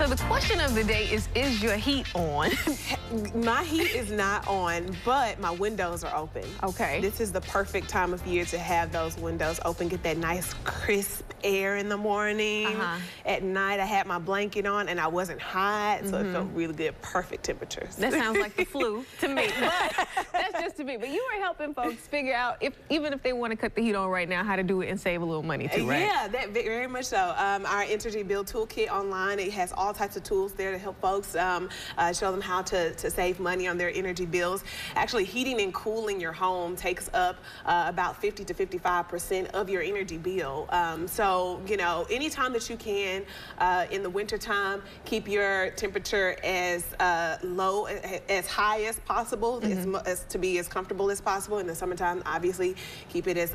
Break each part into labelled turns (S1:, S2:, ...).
S1: So the question of the day is your heat on?
S2: My heat is not on, but my windows are open.
S1: Okay.
S2: This is the perfect time of year to have those windows open, get that nice crisp air in the morning. At night, I had my blanket on and I wasn't hot, so it felt really good. Perfect temperatures.
S1: That sounds like the flu to me, but that's just to me. But you are helping folks figure out, even if they want to cut the heat on right now, how to do it and save a little money too, right?
S2: Yeah, that very much so. Our Entergy Build Toolkit online, it has all types of tools there to help folks show them how to save money on their energy bills. Actually, heating and cooling your home takes up about 50 to 55% of your energy bill. So, you know, anytime that you can in the wintertime, keep your temperature as low, as high as possible, as to be as comfortable as possible. In the summertime, obviously, keep it as,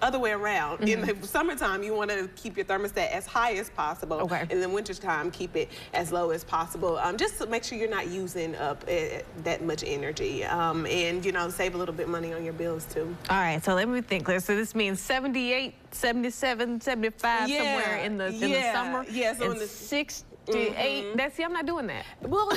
S2: other way around. In the summertime, you want to keep your thermostat as high as possible.
S1: Okay.
S2: In the wintertime, keep it as low as possible. Just to make sure you're not using up that much energy. And, you know, save a little bit money on your bills, too.
S1: All right, so let me think, Claire. So this means 78, 77, 75, somewhere in the summer.
S2: Yeah, so
S1: and
S2: in the
S1: 68. See, I'm not doing that.
S2: Well,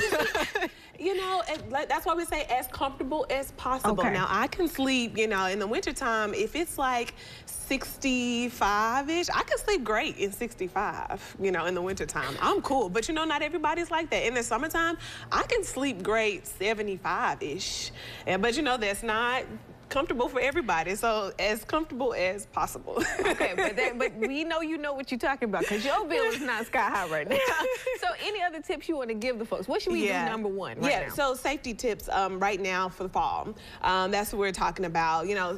S2: you know, that's why we say as comfortable as possible.
S1: Okay.
S2: Now, I can sleep, you know, in the wintertime, if it's like 65-ish, I can sleep great in 65, you know, in the wintertime. I'm cool, but you know, not everybody's like that. In the summertime, I can sleep great 75-ish. But you know, that's not comfortable for everybody, so as comfortable as possible.
S1: Okay, but we know you know what you're talking about, because your bill is not sky high right now. So any other tips you want to give the folks? What should we do number one right now?
S2: So safety tips right now for the fall. That's what we're talking about. You know,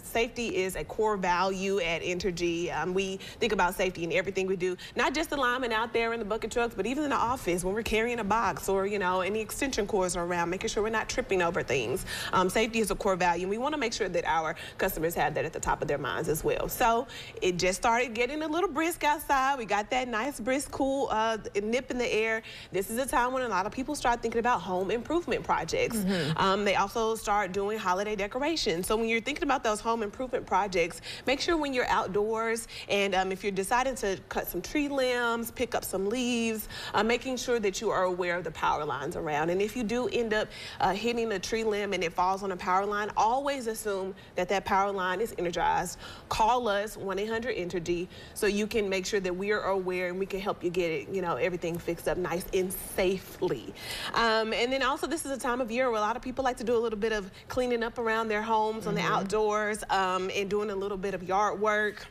S2: safety is a core value at Entergy. We think about safety in everything we do, not just the linemen out there in the bucket trucks, but even in the office when we're carrying a box or, you know, any extension cords are around, making sure we're not tripping over things. Safety is a core value. We want to make sure that our customers have that at the top of their minds as well. So it just started getting a little brisk outside. We got that nice brisk, cool nip in the air. This is a time when a lot of people start thinking about home improvement projects. They also start doing holiday decorations. So when you're thinking about those home improvement projects, make sure when you're outdoors and if you're deciding to cut some tree limbs, pick up some leaves, making sure that you are aware of the power lines around. And if you do end up hitting a tree limb and it falls on a power line, always assume that power line is energized. Call us 1-800-ENTERGY so you can make sure that we are aware and we can help you get it, you know, everything fixed up nice and safely. And then also this is a time of year where a lot of people like to do a little bit of cleaning up around their homes on the outdoors and doing a little bit of yard work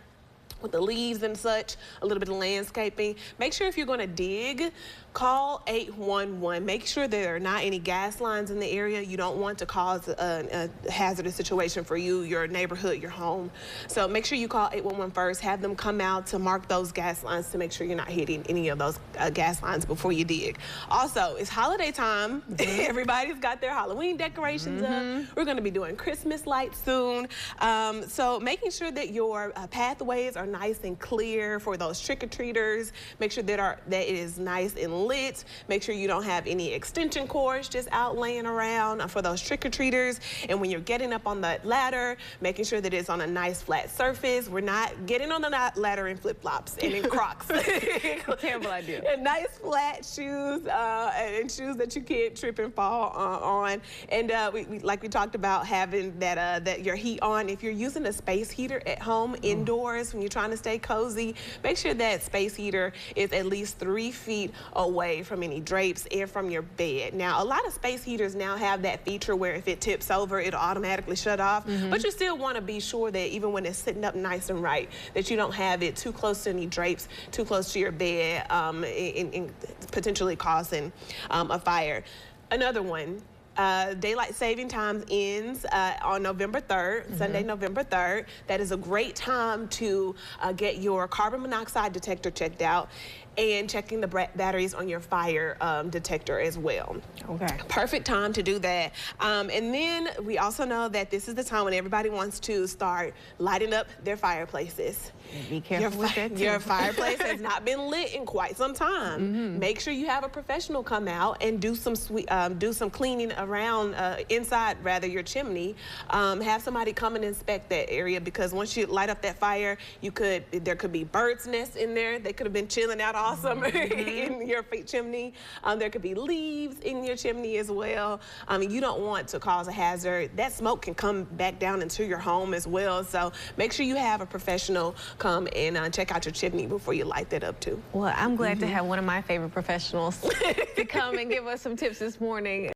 S2: with the leaves and such, a little bit of landscaping. Make sure if you're going to dig, call 811. Make sure there are not any gas lines in the area. You don't want to cause a hazardous situation for you, your neighborhood, your home. So make sure you call 811 first. Have them come out to mark those gas lines to make sure you're not hitting any of those gas lines before you dig. Also, it's holiday time. Everybody's got their Halloween decorations up. We're going to be doing Christmas lights soon. So making sure that your pathways are nice and clear for those trick-or-treaters. Make sure that it is nice and lit. Make sure you don't have any extension cords just out laying around for those trick-or-treaters. And when you're getting up on that ladder, making sure that it's on a nice flat surface. We're not getting on the ladder in flip-flops and in Crocs.
S1: Terrible idea.
S2: And nice flat shoes and shoes that you can't trip and fall on. And like we talked about, having that your heat on. If you're using a space heater at home indoors when you're trying to stay cozy, make sure that space heater is at least 3 feet away from any drapes and from your bed. Now, a lot of space heaters now have that feature where if it tips over, it'll automatically shut off. But you still want to be sure that even when it's sitting up nice and right, that you don't have it too close to any drapes, too close to your bed, and potentially causing a fire. Another one. Daylight saving time ends on November 3rd, Sunday, November 3rd. That is a great time to get your carbon monoxide detector checked out and checking the batteries on your fire detector as well.
S1: Okay.
S2: Perfect time to do that. And then we also know that this is the time when everybody wants to start lighting up their fireplaces.
S1: Be careful with that too.
S2: Your fireplace has not been lit in quite some time. Make sure you have a professional come out and do some cleaning around, inside rather, your chimney, have somebody come and inspect that area, because once you light up that fire, there could be birds' nests in there. They could have been chilling out all summer in your chimney. There could be leaves in your chimney as well. You don't want to cause a hazard. That smoke can come back down into your home as well. So make sure you have a professional come and check out your chimney before you light that up too.
S1: Well, I'm glad to have one of my favorite professionals to come and give us some tips this morning.